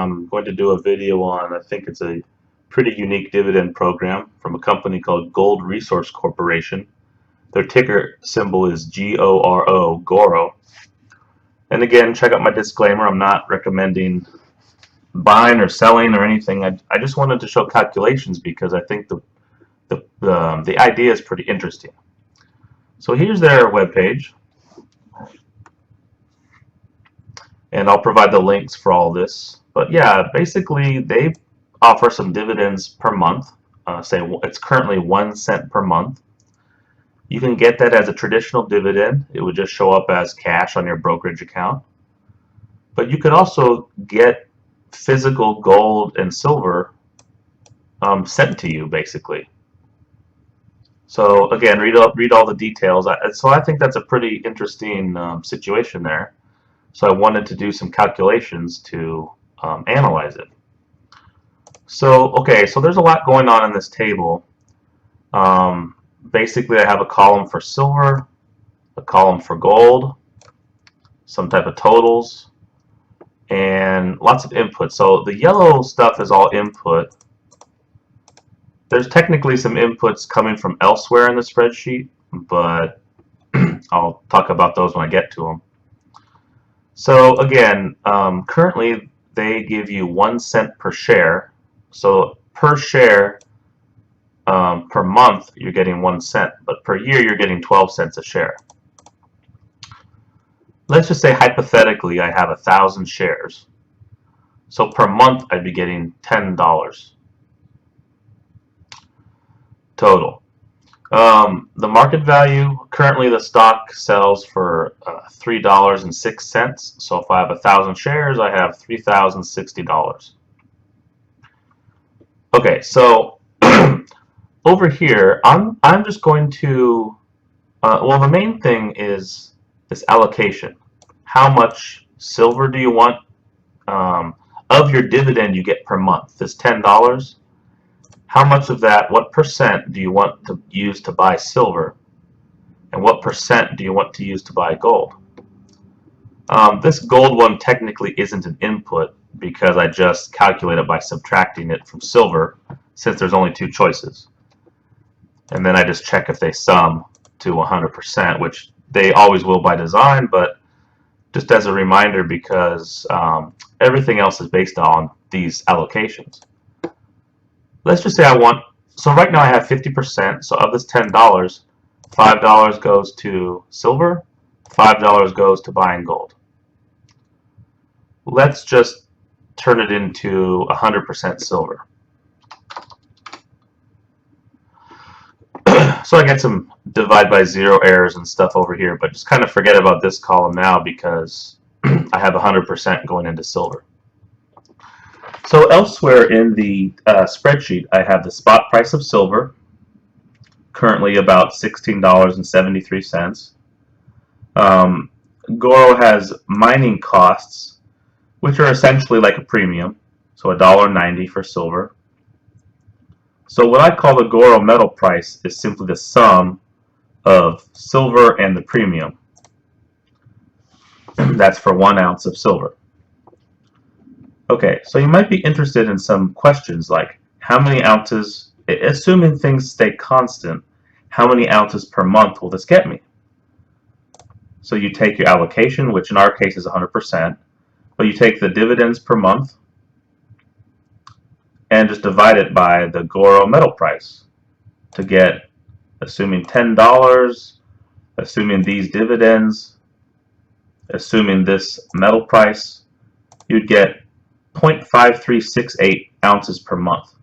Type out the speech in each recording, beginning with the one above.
I'm going to do a video on, I think it's a pretty unique dividend program from a company called Gold Resource Corporation. Their ticker symbol is GORO, GORO. And again, check out my disclaimer. I'm not recommending buying or selling or anything. I just wanted to show calculations because I think the idea is pretty interesting. So here's their webpage. And I'll provide the links for all this. But yeah, basically they offer some dividends per month. Say it's currently 1 cent per month. You can get that as a traditional dividend. It would just show up as cash on your brokerage account. But you could also get physical gold and silver sent to you, basically. So again, read all the details. So I think that's a pretty interesting situation there. So I wanted to do some calculations to analyze it. So, okay, so there's a lot going on in this table. Basically, I have a column for silver, a column for gold, some type of totals, and lots of input. So the yellow stuff is all input. There's technically some inputs coming from elsewhere in the spreadsheet, but I'll talk about those when I get to them. So again, currently they give you 1 cent per share. So per share per month you're getting 1 cent, but per year you're getting 12 cents a share. Let's just say hypothetically I have 1,000 shares. So per month I'd be getting $10 total. The market value, currently the stock sells for $3.06. So if I have 1,000 shares, I have $3,060. Okay, so over here, I'm just going to, well, the main thing is this allocation. How much silver do you want of your dividend you get per month? This $10. How much of that, what percent do you want to use to buy silver? And what percent do you want to use to buy gold? This gold one technically isn't an input because I just calculate it by subtracting it from silver since there's only 2 choices. And then I just check if they sum to 100%, which they always will by design, but just as a reminder because everything else is based on these allocations. Let's just say I want, so right now I have 50%, so of this $10, $5 goes to silver, $5 goes to buying gold. Let's just turn it into 100% silver. So I get some divide by zero errors and stuff over here, but just kind of forget about this column now because I have 100% going into silver. So elsewhere in the spreadsheet, I have the spot price of silver, currently about $16.73. GORO has mining costs, which are essentially like a premium, so $1.90 for silver. So what I call the GORO metal price is simply the sum of silver and the premium. That's for 1 ounce of silver. Okay, so you might be interested in some questions like how many ounces, assuming things stay constant, how many ounces per month will this get me? So you take your allocation, which in our case is 100%, but you take the dividends per month and just divide it by the GORO metal price to get, assuming $10, assuming these dividends, assuming this metal price, you'd get 0.5368 ounces per month.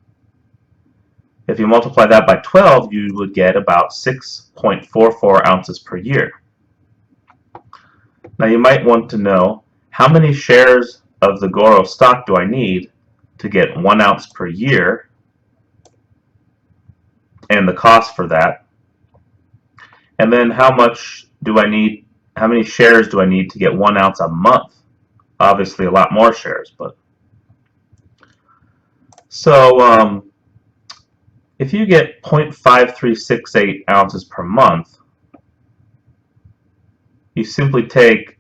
If you multiply that by 12, you would get about 6.44 ounces per year. Now you might want to know how many shares of the GORO stock do I need to get 1 ounce per year and the cost for that, and then how much do I need, how many shares do I need to get 1 ounce a month? Obviously a lot more shares, but so if you get 0.5368 ounces per month, you simply take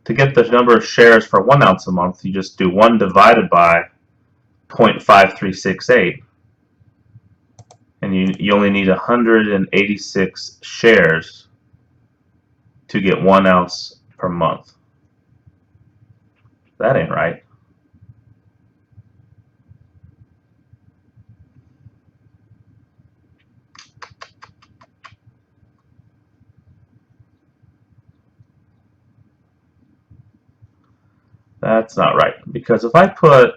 to get the number of shares for 1 ounce a month, you just do 1 divided by 0.5368, and you only need 186 shares to get 1 ounce per month. That ain't right. That's not right, because if I put,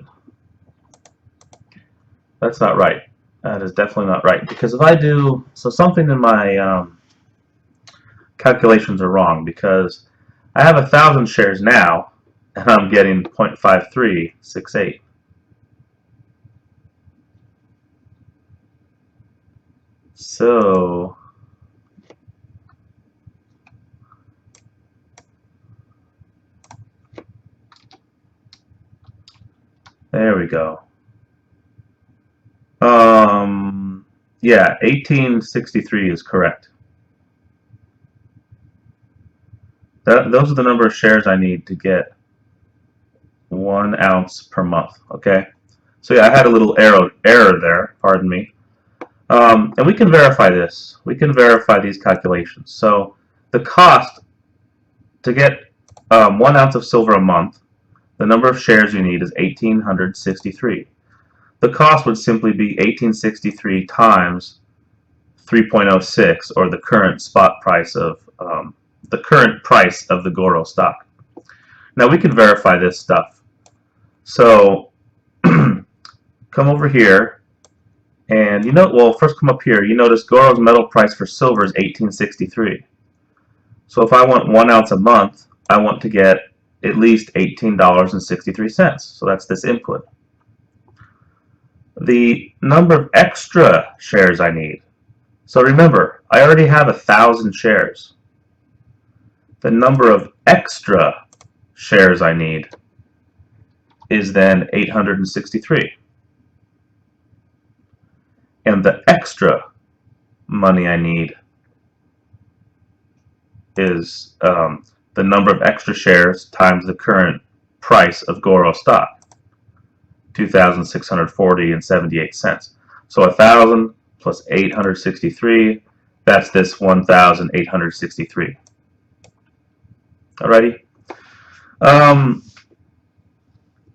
that's not right. That is definitely not right, because if I do, so something in my calculations are wrong, because I have 1,000 shares now, and I'm getting 0.5368. So there we go. Yeah, 1863 is correct. Those are the number of shares I need to get 1 ounce per month. Okay, so yeah, I had a little error there. Pardon me. And we can verify this. We can verify these calculations. So the cost to get 1 ounce of silver a month, the number of shares you need is 1,863. The cost would simply be 1,863 times 3.06, or the current spot price of the GORO stock. Now we can verify this stuff. So come over here, and well, first come up here. You notice GORO's metal price for silver is 1863. So if I want 1 ounce a month, I want to get at least $18.63. So that's this input. The number of extra shares I need. So remember, I already have 1,000 shares. The number of extra shares I need is then 863. And the extra money I need is the number of extra shares times the current price of GORO stock, 2,640 and 78 cents. So 1,000 plus 863, that's this 1,863. Alrighty.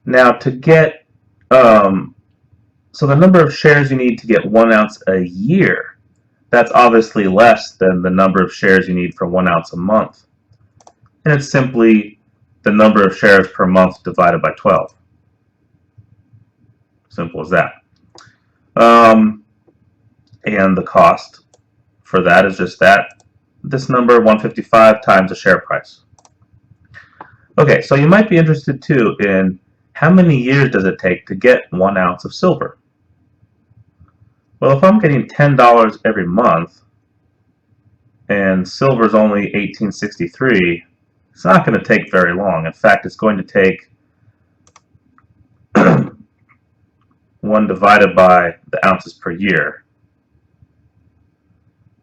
Now to get, so the number of shares you need to get 1 ounce a year, that's obviously less than the number of shares you need for 1 ounce a month. And it's simply the number of shares per month divided by 12. Simple as that. And the cost for that is just that, this number, 155 times the share price. Okay, so you might be interested too in how many years does it take to get 1 ounce of silver? Well, if I'm getting $10 every month and silver is only 1863, it's not going to take very long. In fact, it's going to take 1 divided by the ounces per year.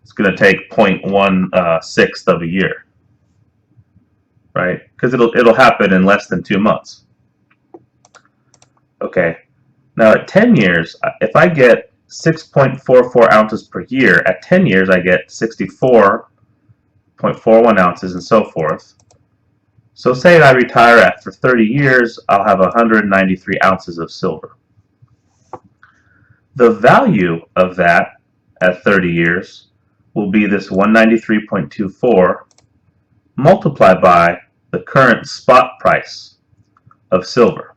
It's going to take 0.16 of a year, right? Because it'll happen in less than 2 months. Okay, now at 10 years, if I get 6.44 ounces per year, at 10 years I get 64.41 ounces and so forth. So say I retire after 30 years, I'll have 193 ounces of silver. The value of that at 30 years will be this 193.24 multiplied by the current spot price of silver.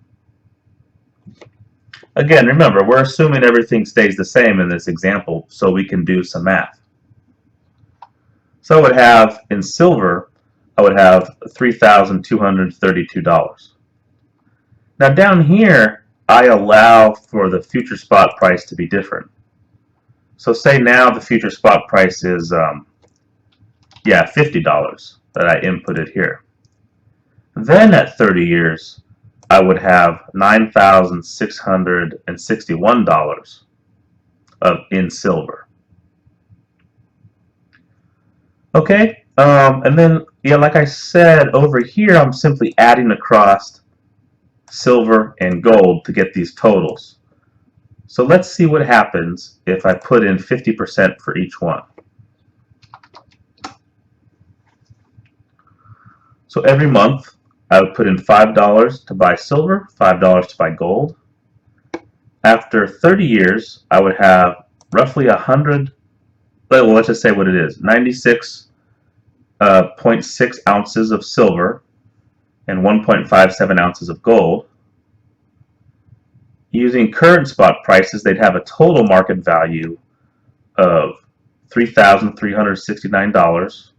Again, remember, we're assuming everything stays the same in this example, so we can do some math. So I would have, in silver, I would have $3,232. Now down here, I allow for the future spot price to be different. So say now the future spot price is, $50 that I inputted here. Then at 30 years, I would have $9,661 in silver. Okay, and then yeah, like I said, over here I'm simply adding across silver and gold to get these totals. So let's see what happens if I put in 50% for each one. So every month I would put in $5 to buy silver, $5 to buy gold. After 30 years, I would have roughly 100, well, let's just say what it is, 96.6 ounces of silver and 1.57 ounces of gold. Using current spot prices, they'd have a total market value of $3,369.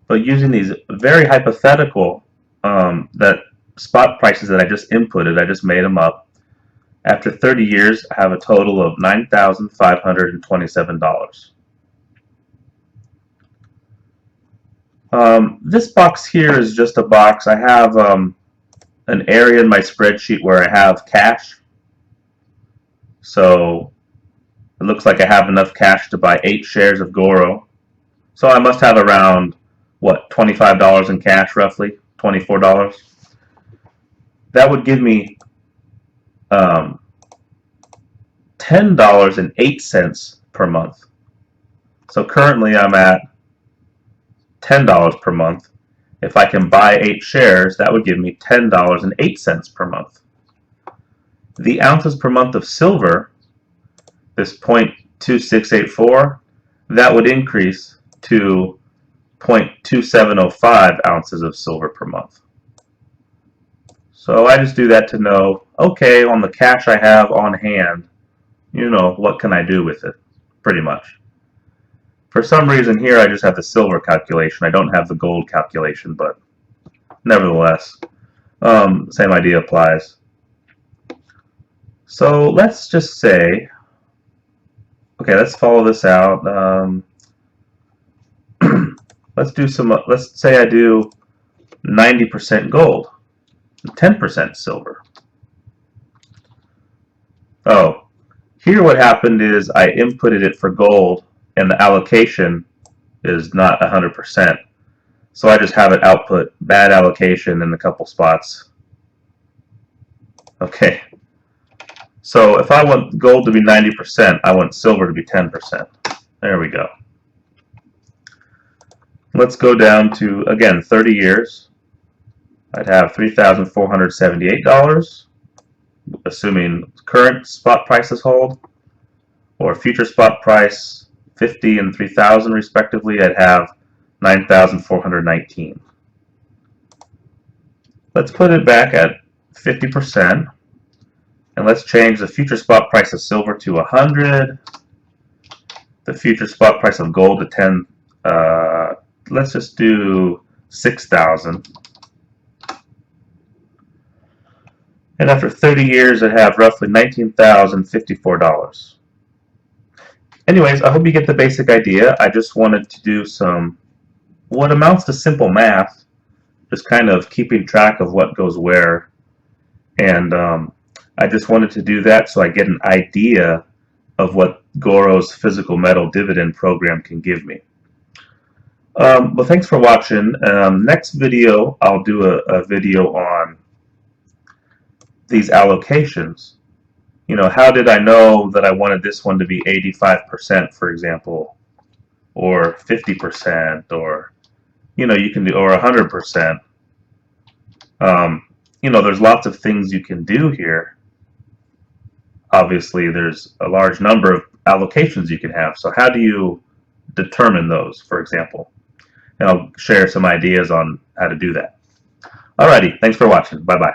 But using these very hypothetical that spot prices that I just inputted, I just made them up. After 30 years, I have a total of $9,527. This box here is just a box. I have an area in my spreadsheet where I have cash. So it looks like I have enough cash to buy 8 shares of GORO. So I must have around, what, $25 in cash roughly, $24. That would give me $10.08 per month. So currently I'm at $10 per month. If I can buy 8 shares, that would give me $10.08 per month. The ounces per month of silver, this 0.2684, that would increase to 0.2705 ounces of silver per month. So I just do that to know, okay, on the cash I have on hand, what can I do with it, pretty much. For some reason here I just have the silver calculation. I don't have the gold calculation, but nevertheless, same idea applies. So let's just say, okay, let's follow this out. Let's say I do 90% gold, 10% silver. Oh, here what happened is I inputted it for gold and the allocation is not 100%. So I just have it output bad allocation in a couple spots. Okay. So if I want gold to be 90%, I want silver to be 10%. There we go. Let's go down to, again, 30 years. I'd have $3,478, assuming current spot prices hold, or future spot price 50 and 3,000 respectively. I'd have 9,419. Let's put it back at 50%, and let's change the future spot price of silver to 100, the future spot price of gold to 10. Let's just do 6,000. And after 30 years, I'd have roughly $19,054. Anyways, I hope you get the basic idea. I just wanted to do some, what amounts to simple math, just kind of keeping track of what goes where. And I just wanted to do that so I get an idea of what GORO's physical metal dividend program can give me. Well, thanks for watching. Next video, I'll do a video on these allocations. How did I know that I wanted this one to be 85%, for example, or 50%, or you can do, or 100%. There's lots of things you can do here. Obviously, there's a large number of allocations you can have. So how do you determine those, for example? And I'll share some ideas on how to do that. Alrighty, thanks for watching. Bye-bye.